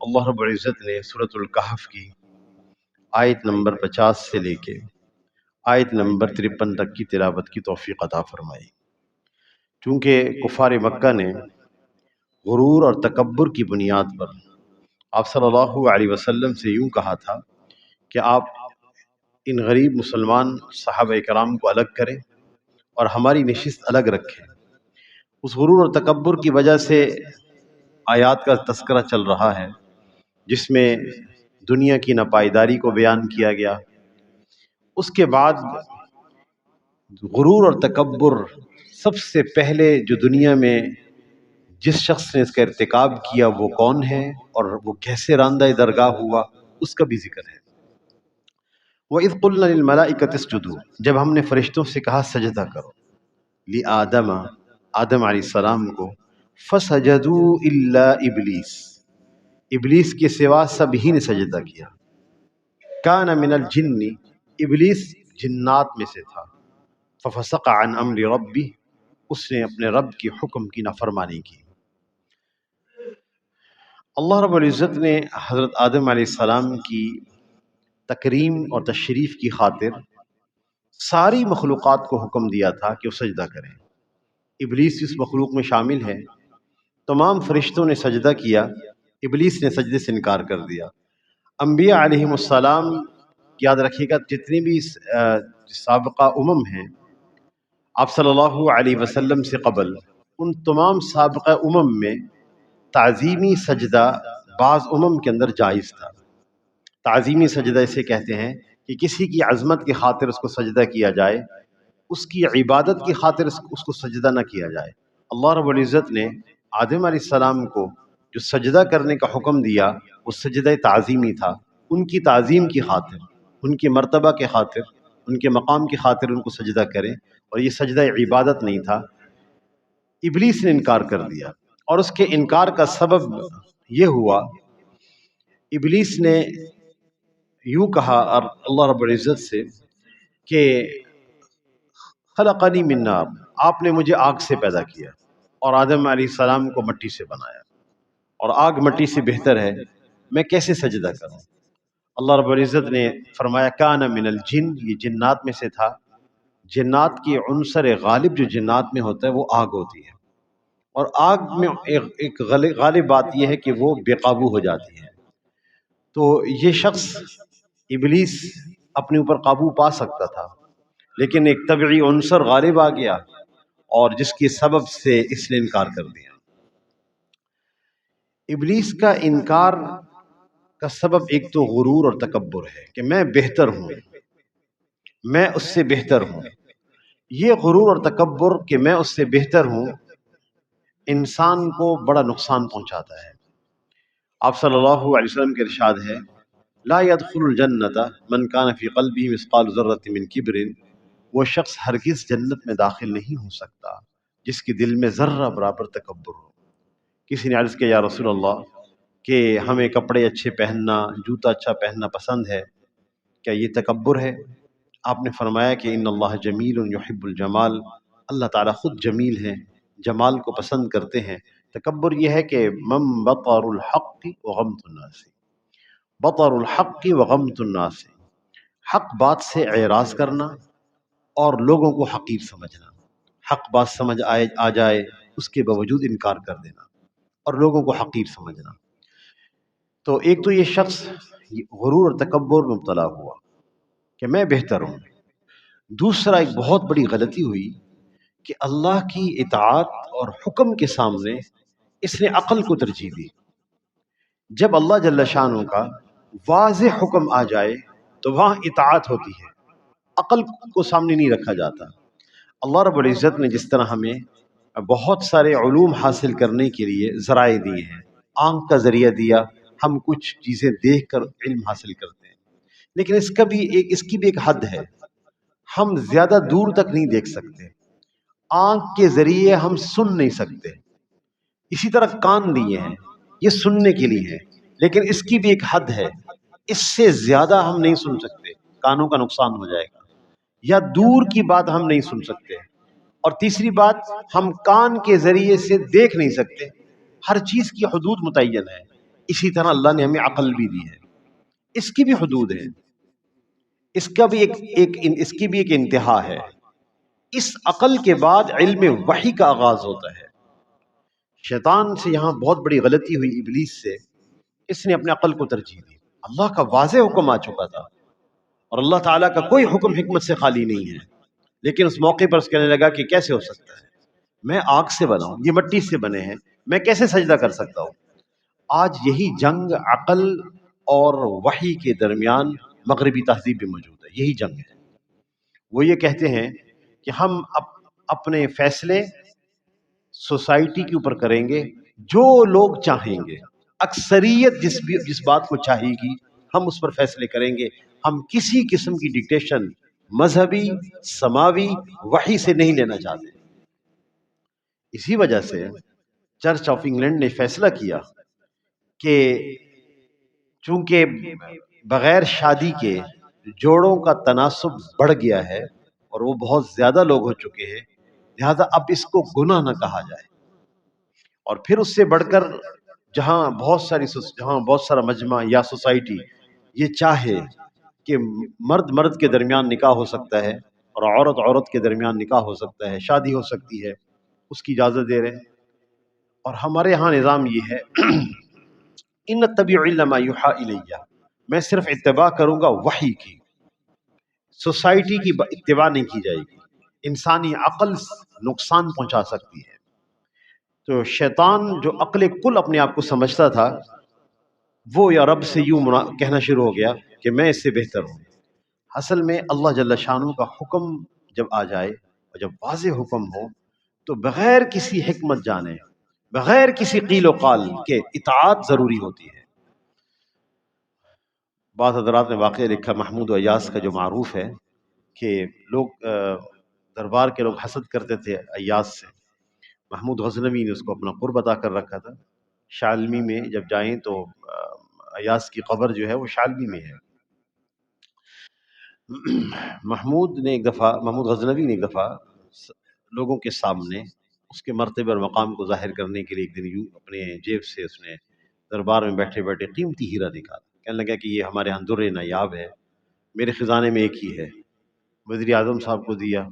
اللہ رب العزت نے سورۃ الکہف کی آیت نمبر 50 سے لے کے آیت نمبر 53 تک کی تلاوت کی توفیق عطا فرمائی۔ چونکہ کفار مکہ نے غرور اور تکبر کی بنیاد پر آپ صلی اللہ علیہ وسلم سے یوں کہا تھا کہ آپ ان غریب مسلمان صحابہ کرام کو الگ کریں اور ہماری نشست الگ رکھیں۔ اس غرور اور تکبر کی وجہ سے آیات کا تذکرہ چل رہا ہے جس میں دنیا کی ناپائیداری کو بیان کیا گیا۔ اس کے بعد غرور اور تکبر سب سے پہلے جو دنیا میں جس شخص نے اس کا ارتکاب کیا وہ کون ہے اور وہ کیسے راندہ درگاہ ہوا، اس کا بھی ذکر ہے۔ وَإِذْ قُلْنَا لِلْمَلَائِكَةِ اسْجُدُوا، جب ہم نے فرشتوں سے کہا سجدہ کرو، لِآدَمَ، آدم علیہ السلام کو، فَسَجَدُوا إِلَّا إِبْلِيسَ، ابلیس کے سوا سب ہی نے سجدہ کیا۔ کان من الجن، ابلیس جنات میں سے تھا۔ ففسق عن امر ربی، اس نے اپنے رب کی حکم کی نافرمانی کی۔ اللہ رب العزت نے حضرت آدم علیہ السلام کی تکریم اور تشریف کی خاطر ساری مخلوقات کو حکم دیا تھا کہ وہ سجدہ کریں۔ ابلیس اس مخلوق میں شامل ہے۔ تمام فرشتوں نے سجدہ کیا، ابلیس نے سجدے سے انکار کر دیا۔ انبیاء علیہم السلام، یاد رکھیے گا جتنی بھی سابقہ ہیں آپ صلی اللہ علیہ وسلم سے قبل، ان تمام سابقہ میں تعظیمی سجدہ بعض کے اندر جائز تھا۔ تعظیمی سجدہ اسے کہتے ہیں کہ کسی کی عظمت کی خاطر اس کو سجدہ کیا جائے، اس کی عبادت کی خاطر اس کو سجدہ نہ کیا جائے۔ اللہ رب العزت نے آدم علیہ السلام کو جو سجدہ کرنے کا حکم دیا وہ سجدہ تعظیمی تھا، ان کی تعظیم کی خاطر، ان کی مرتبہ کے خاطر، ان کے مقام کی خاطر ان کو سجدہ کریں، اور یہ سجدہ عبادت نہیں تھا۔ ابلیس نے انکار کر دیا، اور اس کے انکار کا سبب یہ ہوا، ابلیس نے یوں کہا اور اللہ رب العزت سے کہ خلقنی من نار، آپ نے مجھے آگ سے پیدا کیا اور آدم علیہ السلام کو مٹی سے بنایا، اور آگ مٹی سے بہتر ہے، میں کیسے سجدہ کروں؟ اللہ رب العزت نے فرمایا کان من الجن، یہ جنات میں سے تھا۔ جنات کی عنصر غالب جو جنات میں ہوتا ہے وہ آگ ہوتی ہے، اور آگ میں ایک غالب بات یہ ہے کہ وہ بے قابو ہو جاتی ہے۔ تو یہ شخص ابلیس اپنے اوپر قابو پا سکتا تھا، لیکن ایک طبعی عنصر غالب آ گیا اور جس کے سبب سے اس نے انکار کر دیا۔ ابلیس کا انکار کا سبب ایک تو غرور اور تکبر ہے کہ میں بہتر ہوں، میں اس سے بہتر ہوں۔ یہ غرور اور تکبر کہ میں اس سے بہتر ہوں انسان کو بڑا نقصان پہنچاتا ہے۔ آپ صلی اللہ علیہ وسلم کے ارشاد ہے لا يدخل الجنت من كان في قلبه مثقال ذرة من کبر، وہ شخص ہرگز جنت میں داخل نہیں ہو سکتا جس کے دل میں ذرہ برابر تکبر ہو۔ کسی نے عرض کیا یا رسول اللہ کہ ہمیں کپڑے اچھے پہننا، جوتا اچھا پہننا پسند ہے، کیا یہ تکبر ہے؟ آپ نے فرمایا کہ ان اللہ جمیل یحب الجمال، اللہ تعالیٰ خود جمیل ہیں، جمال کو پسند کرتے ہیں۔ تکبر یہ ہے کہ من بطر الحق وغمت الناس، بطر الحق وغمت الناس، حق بات سے اعراض کرنا اور لوگوں کو حقیر سمجھنا، حق بات سمجھ آ جائے اس کے باوجود انکار کر دینا اور لوگوں کو حقیر سمجھنا۔ تو ایک تو یہ شخص غرور اور تکبر میں مبتلا ہوا کہ میں بہتر ہوں۔ دوسرا ایک بہت بڑی غلطی ہوئی کہ اللہ کی اطاعت اور حکم کے سامنے اس نے عقل کو ترجیح دی۔ جب اللہ جل شانہ کا واضح حکم آ جائے تو وہاں اطاعت ہوتی ہے، عقل کو سامنے نہیں رکھا جاتا۔ اللہ رب العزت نے جس طرح ہمیں بہت سارے علوم حاصل کرنے کے لیے ذرائع دیے ہیں، آنکھ کا ذریعہ دیا، ہم کچھ چیزیں دیکھ کر علم حاصل کرتے ہیں، لیکن اس کی بھی ایک حد ہے، ہم زیادہ دور تک نہیں دیکھ سکتے، آنکھ کے ذریعے ہم سن نہیں سکتے۔ اسی طرح کان دیے ہیں، یہ سننے کے لیے ہے، لیکن اس کی بھی ایک حد ہے، اس سے زیادہ ہم نہیں سن سکتے، کانوں کا نقصان ہو جائے گا، یا دور کی بات ہم نہیں سن سکتے۔ اور تیسری بات، ہم کان کے ذریعے سے دیکھ نہیں سکتے، ہر چیز کی حدود متعین ہے۔ اسی طرح اللہ نے ہمیں عقل بھی دی ہے، اس کی بھی حدود ہے، اس کا بھی اس کی بھی ایک انتہا ہے۔ اس عقل کے بعد علم وحی کا آغاز ہوتا ہے۔ شیطان سے یہاں بہت بڑی غلطی ہوئی، ابلیس سے، اس نے اپنے عقل کو ترجیح دی۔ اللہ کا واضح حکم آ چکا تھا اور اللہ تعالیٰ کا کوئی حکم حکمت سے خالی نہیں ہے، لیکن اس موقع پر اس کہنے لگا کہ کیسے ہو سکتا ہے، میں آگ سے بنا ہوں، یہ مٹی سے بنے ہیں، میں کیسے سجدہ کر سکتا ہوں؟ آج یہی جنگ عقل اور وحی کے درمیان مغربی تہذیب میں موجود ہے، یہی جنگ ہے۔ وہ یہ کہتے ہیں کہ ہم اپنے فیصلے سوسائٹی کے اوپر کریں گے، جو لوگ چاہیں گے، اکثریت جس بات کو چاہے گی ہم اس پر فیصلے کریں گے، ہم کسی قسم کی ڈکٹیشن مذہبی سماوی وحی سے نہیں لینا چاہتے۔ اسی وجہ سے چرچ آف انگلینڈ نے فیصلہ کیا کہ چونکہ بغیر شادی کے جوڑوں کا تناسب بڑھ گیا ہے اور وہ بہت زیادہ لوگ ہو چکے ہیں، لہذا اب اس کو گناہ نہ کہا جائے۔ اور پھر اس سے بڑھ کر جہاں بہت سارا مجمع یا سوسائٹی یہ چاہے کہ مرد مرد کے درمیان نکاح ہو سکتا ہے اور عورت عورت کے درمیان نکاح ہو سکتا ہے، شادی ہو سکتی ہے، اس کی اجازت دے رہے ہیں۔ اور ہمارے ہاں نظام یہ ہے ان اتبع الا ما یوحی الی، میں صرف اتباع کروں گا وحی کی، سوسائٹی کی اتباع نہیں کی جائے گی، انسانی عقل نقصان پہنچا سکتی ہے۔ تو شیطان جو عقل کل اپنے آپ کو سمجھتا تھا، وہ یا رب سے یوں کہنا شروع ہو گیا کہ میں اس سے بہتر ہوں۔ اصل میں اللہ جل شانہ کا حکم جب آ جائے اور جب واضح حکم ہو تو بغیر کسی حکمت جانے، بغیر کسی قیل و قال کے اطاعت ضروری ہوتی ہے۔ بعض حضرات نے واقعہ لکھا محمود و ایاز کا جو معروف ہے کہ لوگ دربار کے لوگ حسد کرتے تھے ایاز سے۔ محمود غزنوی نے اس کو اپنا قرب عطا کر رکھا تھا۔ شالمی میں جب جائیں تو ایاز کی قبر جو ہے وہ شالمی میں ہے۔ محمود غزنوی نے ایک دفعہ لوگوں کے سامنے اس کے مرتبہ اور مقام کو ظاہر کرنے کے لیے ایک دن یوں اپنے جیب سے اس نے دربار میں بیٹھے بیٹھے قیمتی ہیرا نکالا، کہنے لگا کہ یہ ہمارے ہاں در نایاب ہے، میرے خزانے میں ایک ہی ہے۔ وزیر اعظم صاحب کو دیا،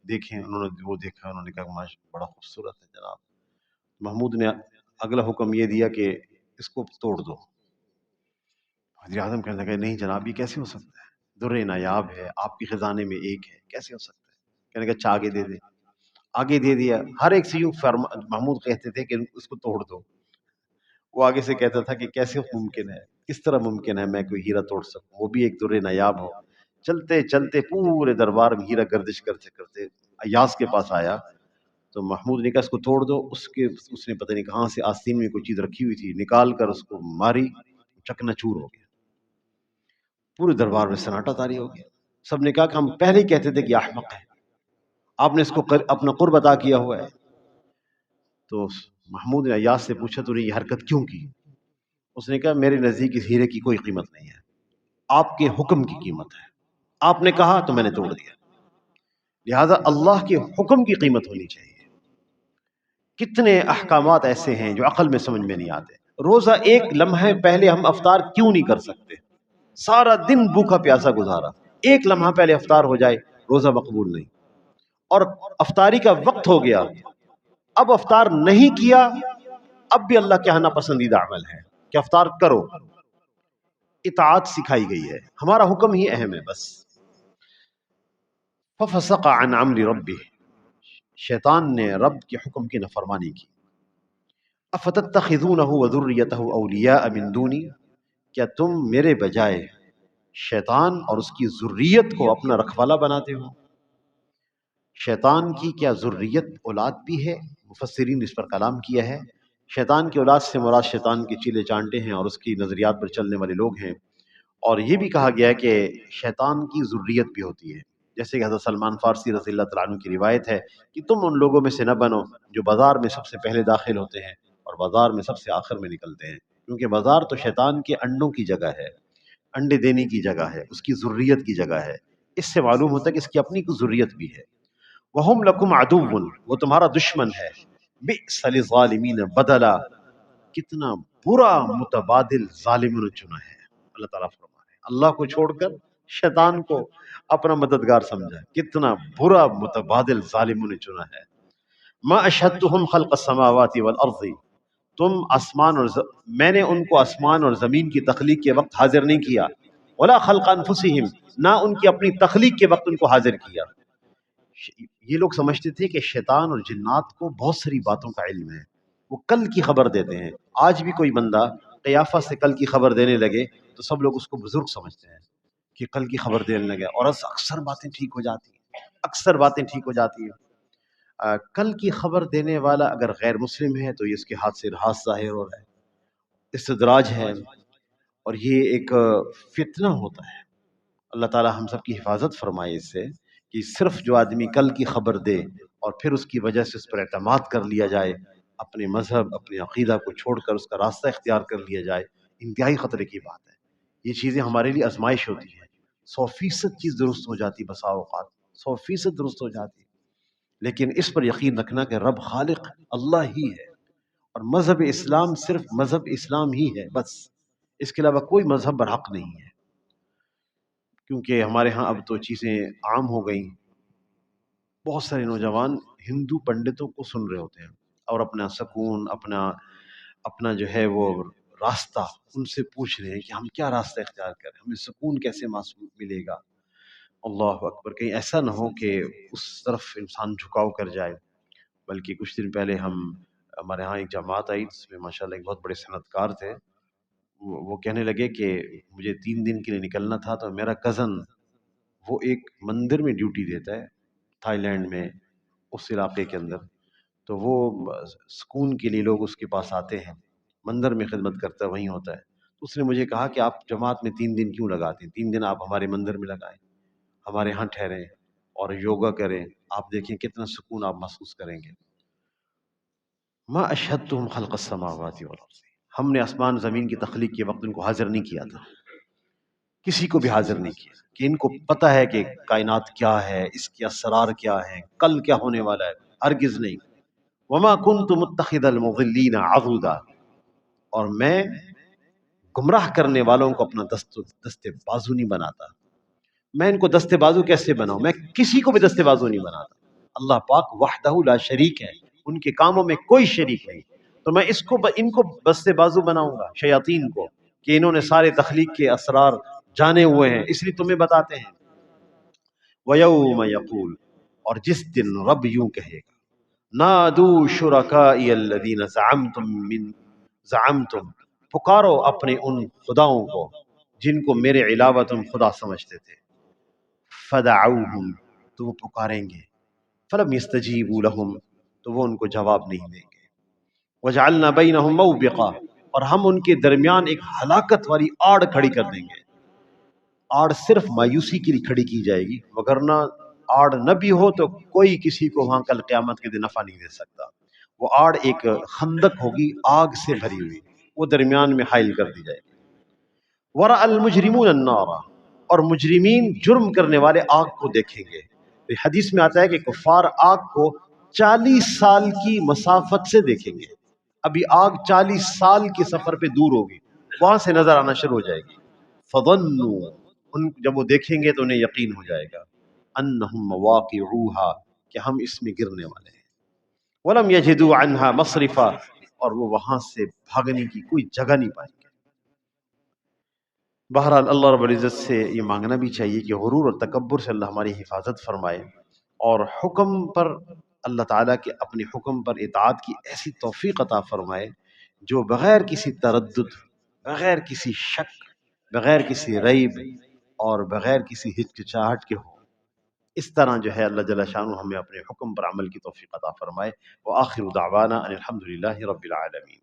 دیکھیں، انہوں نے وہ دیکھا، انہوں نے کہا ماشاء بڑا خوبصورت ہے جناب۔ محمود نے اگلا حکم یہ دیا کہ اس کو توڑ دو۔ وزیر اعظم کہنے لگا نہیں جناب، یہ کیسے ہو سکتا ہے، در نایاب ہے، آپ کے خزانے میں ایک ہے، کیسے ہو سکتا ہے؟ کہنے لگا اچھا آگے دے دے۔ آگے دے دیا۔ ہر ایک سے یوں محمود کہتے تھے کہ اس کو توڑ دو۔ وہ آگے سے کہتا تھا کہ کیسے ممکن ہے، کس طرح ممکن ہے میں کوئی ہیرا توڑ سکوں، وہ بھی ایک در نایاب ہو۔ چلتے چلتے پورے دربار میں ہیرا گردش کرتے کرتے ایاز کے پاس آیا تو محمود نے کہا اس کو توڑ دو۔ اس نے پتہ نہیں کہاں سے آستین میں کوئی چیز رکھی ہوئی تھی، نکال کر اس کو ماری، چکنا چور ہو گیا۔ پورے دربار میں سناٹا طاری ہو گیا۔ سب نے کہا کہ ہم پہلے ہی کہتے تھے کہ احمق ہے، آپ نے اس کو اپنا قرب عطا کیا ہوا ہے۔ تو محمود نے ایاز سے پوچھا تو نے یہ حرکت کیوں کی؟ اس نے کہا میرے نزدیک اس ہیرے کی کوئی قیمت نہیں ہے، آپ کے حکم کی قیمت ہے، آپ نے کہا تو میں نے توڑ دیا، لہذا اللہ کے حکم کی قیمت ہونی چاہیے۔ کتنے احکامات ایسے ہیں جو عقل میں سمجھ میں نہیں آتے۔ روزہ ایک لمحے پہلے ہم افطار کیوں نہیں کر سکتے؟ سارا دن بھوکا پیاسا گزارا، ایک لمحہ پہلے افطار ہو جائے، روزہ مقبول نہیں۔ اور افطاری کا وقت ہو گیا، اب افطار نہیں کیا، اب بھی اللہ کے یہاں ناپسندیدہ عمل ہے کہ افطار کرو۔ اطاعت سکھائی گئی ہے، ہمارا حکم ہی اہم ہے بس۔ ففسق عن امر ربہ، شیطان نے رب کے حکم کی نافرمانی کی۔ افتتخذونہ وذریتہ اولیاء من دونی، کیا تم میرے بجائے شیطان اور اس کی ذریت کو اپنا رکھوالا بناتے ہو؟ شیطان کی کیا ذریت اولاد بھی ہے؟ مفسرین اس پر کلام کیا ہے۔ شیطان کی اولاد سے مراد شیطان کے چیلے چانٹے ہیں اور اس کی نظریات پر چلنے والے لوگ ہیں۔ اور یہ بھی کہا گیا ہے کہ شیطان کی ذریت بھی ہوتی ہے، جیسے کہ حضرت سلمان فارسی رضی اللہ تعالیٰ عنہ کی روایت ہے کہ تم ان لوگوں میں سے نہ بنو جو بازار میں سب سے پہلے داخل ہوتے ہیں اور بازار میں سب سے آخر میں نکلتے ہیں، کیونکہ بازار تو شیطان کے انڈوں کی جگہ ہے، انڈے دینے کی جگہ ہے، اس کی ذریت کی جگہ ہے۔ اس سے معلوم ہوتا ہے کہ اس کی اپنی کوئی ذریت بھی ہے۔ وَهُمْ لَكُمْ عَدُوٌّ، وہ تمہارا دشمن ہے۔ بِئْسَ لِلظَّالِمِينَ بَدَلًا، کتنا برا متبادل ظالموں نے چنا ہے۔ اللہ تعالیٰ فرما رہے ہیں اللہ کو چھوڑ کر شیطان کو اپنا مددگار سمجھا، کتنا برا متبادل ظالموں نے چنا ہے۔ ما اشہدتہم خلق السماوات والارض، تم آسمان اور میں نے ان کو آسمان اور زمین کی تخلیق کے وقت حاضر نہیں کیا، ولا خلق انفسہم، نہ ان کی اپنی تخلیق کے وقت ان کو حاضر کیا۔ یہ لوگ سمجھتے تھے کہ شیطان اور جنات کو بہت ساری باتوں کا علم ہے، وہ کل کی خبر دیتے ہیں۔ آج بھی کوئی بندہ قیافہ سے کل کی خبر دینے لگے تو سب لوگ اس کو بزرگ سمجھتے ہیں کہ کل کی خبر دینے لگے، اور اکثر باتیں ٹھیک ہو جاتی ہیں، اکثر باتیں ٹھیک ہو جاتی ہیں۔ کل کی خبر دینے والا اگر غیر مسلم ہے تو یہ اس کے ہاتھ سے راز ظاہر ہو رہا ہے، استدراج ہے، اور یہ ایک فتنہ ہوتا ہے۔ اللہ تعالی ہم سب کی حفاظت فرمائے اس سے، کہ صرف جو آدمی کل کی خبر دے اور پھر اس کی وجہ سے اس پر اعتماد کر لیا جائے، اپنے مذہب اپنے عقیدہ کو چھوڑ کر اس کا راستہ اختیار کر لیا جائے، انتہائی خطرے کی بات ہے۔ یہ چیزیں ہمارے لیے آزمائش ہوتی ہے۔ 100% چیز درست ہو جاتی بسا اوقات، 100% درست ہو جاتی، لیکن اس پر یقین رکھنا کہ رب خالق اللہ ہی ہے، اور مذہب اسلام صرف مذہب اسلام ہی ہے، بس اس کے علاوہ کوئی مذہب برحق نہیں ہے۔ کیونکہ ہمارے ہاں اب تو چیزیں عام ہو گئیں، بہت سارے نوجوان ہندو پنڈتوں کو سن رہے ہوتے ہیں اور اپنا سکون اپنا جو ہے وہ راستہ ان سے پوچھ رہے ہیں کہ ہم کیا راستہ اختیار کریں، ہمیں سکون کیسے ملے گا۔ اللہ اکبر، کہیں ایسا نہ ہو کہ اس طرف انسان جھکاؤ کر جائے۔ بلکہ کچھ دن پہلے ہمارے ہاں ایک جماعت آئی جس میں ماشاء اللہ ایک بہت بڑے صنعت کار تھے، وہ کہنے لگے کہ مجھے 3 دن کے لیے نکلنا تھا، تو میرا کزن وہ ایک مندر میں ڈیوٹی دیتا ہے تھائی لینڈ میں، اس علاقے کے اندر، تو وہ سکون کے لیے لوگ اس کے پاس آتے ہیں، مندر میں خدمت کرتا ہے، وہیں ہوتا ہے۔ تو اس نے مجھے کہا کہ آپ جماعت میں 3 دن کیوں لگاتے ہیں، 3 دن آپ ہمارے مندر میں لگائیں، ہمارے ہاں ٹھہریں اور یوگا کریں، آپ دیکھیں کتنا سکون آپ محسوس کریں گے۔ ما اشہدتہم خلق السماوات والارض، ہم نے آسمان زمین کی تخلیق کے وقت ان کو حاضر نہیں کیا تھا، کسی کو بھی حاضر نہیں کیا کہ ان کو پتہ ہے کہ کائنات کیا ہے، اس کے اسرار کیا ہیں، کل کیا ہونے والا ہے، ہرگز نہیں۔ وما كنت متخذ المضلین عضدا، اور میں گمراہ کرنے والوں کو اپنا دست بازو نہیں بناتا۔ میں ان کو دست بازو کیسے بناؤں، میں کسی کو بھی دست بازو نہیں بناتا۔ اللہ پاک وحدہ لا شریک ہے، ان کے کاموں میں کوئی شریک نہیں، تو میں ان کو دست بازو بناؤں گا، شیاطین کو، کہ انہوں نے سارے تخلیق کے اسرار جانے ہوئے ہیں، اس لیے تمہیں بتاتے ہیں۔ وَيَوْمَ يَقُولُ، اور جس دن رب یوں کہے گا، نَادُوا شُرَكَائِيَ الَّذِينَ زَعَمْتُمْ، پکارو اپنے ان خداؤں کو جن کو میرے علاوہ تم خدا سمجھتے تھے۔ فَدَعَوْهُمْ، تو وہ پکاریں گے، فَلَمْ يَسْتَجِيبُوا لَهُمْ، تو وہ ان کو جواب نہیں دیں گے۔ وَجَعَلْنَا بَيْنَهُمْ مَوْبِقًا، اور ہم ان کے درمیان ایک ہلاکت والی آڑ کھڑی کر دیں گے۔ آڑ صرف مایوسی کے لیے کھڑی کی جائے گی، وگرنہ آڑ نہ بھی ہو تو کوئی کسی کو وہاں کل قیامت کے دن نفع نہیں دے سکتا۔ وہ آڑ ایک خندق ہوگی آگ سے بھری ہوئی، وہ درمیان میں حائل کر دی جائے گی۔ وَرَأَى الْمُجْرِمُونَ النَّارَ، اور مجرمین جرم کرنے والے آگ کو دیکھیں گے۔ حدیث میں آتا ہے کہ کفار آگ کو 40 سال کی مسافت سے دیکھیں گے، ابھی آگ 40 سال کے سفر پہ دور ہوگی، وہاں سے نظر آنا شروع ہو جائے گی۔ فَظَنُّوا، جب وہ دیکھیں گے تو انہیں یقین ہو جائے گا، أَنَّهُمْ مَوَاقِعُوهَا، کہ ہم اس میں گرنے والے ہیں۔ وَلَمْ يَجِدُوا عَنْهَا مَصْرِفًا، اور وہ وہاں سے بھاگنے کی کوئی جگہ نہیں پائیں گے۔ بہرحال اللہ رب العزت سے یہ مانگنا بھی چاہیے کہ غرور اور تکبر سے اللہ ہماری حفاظت فرمائے، اور حکم پر اللہ تعالیٰ کے اپنے حکم پر اطاعت کی ایسی توفیق عطا فرمائے جو بغیر کسی تردد، بغیر کسی شک، بغیر کسی ریب اور بغیر کسی ہچکچاہٹ کے ہو۔ اس طرح جو ہے اللہ جل شانہ ہمیں اپنے حکم پر عمل کی توفیق عطا فرمائے۔ وآخر دعوانا ان الحمد للہ رب العالمین۔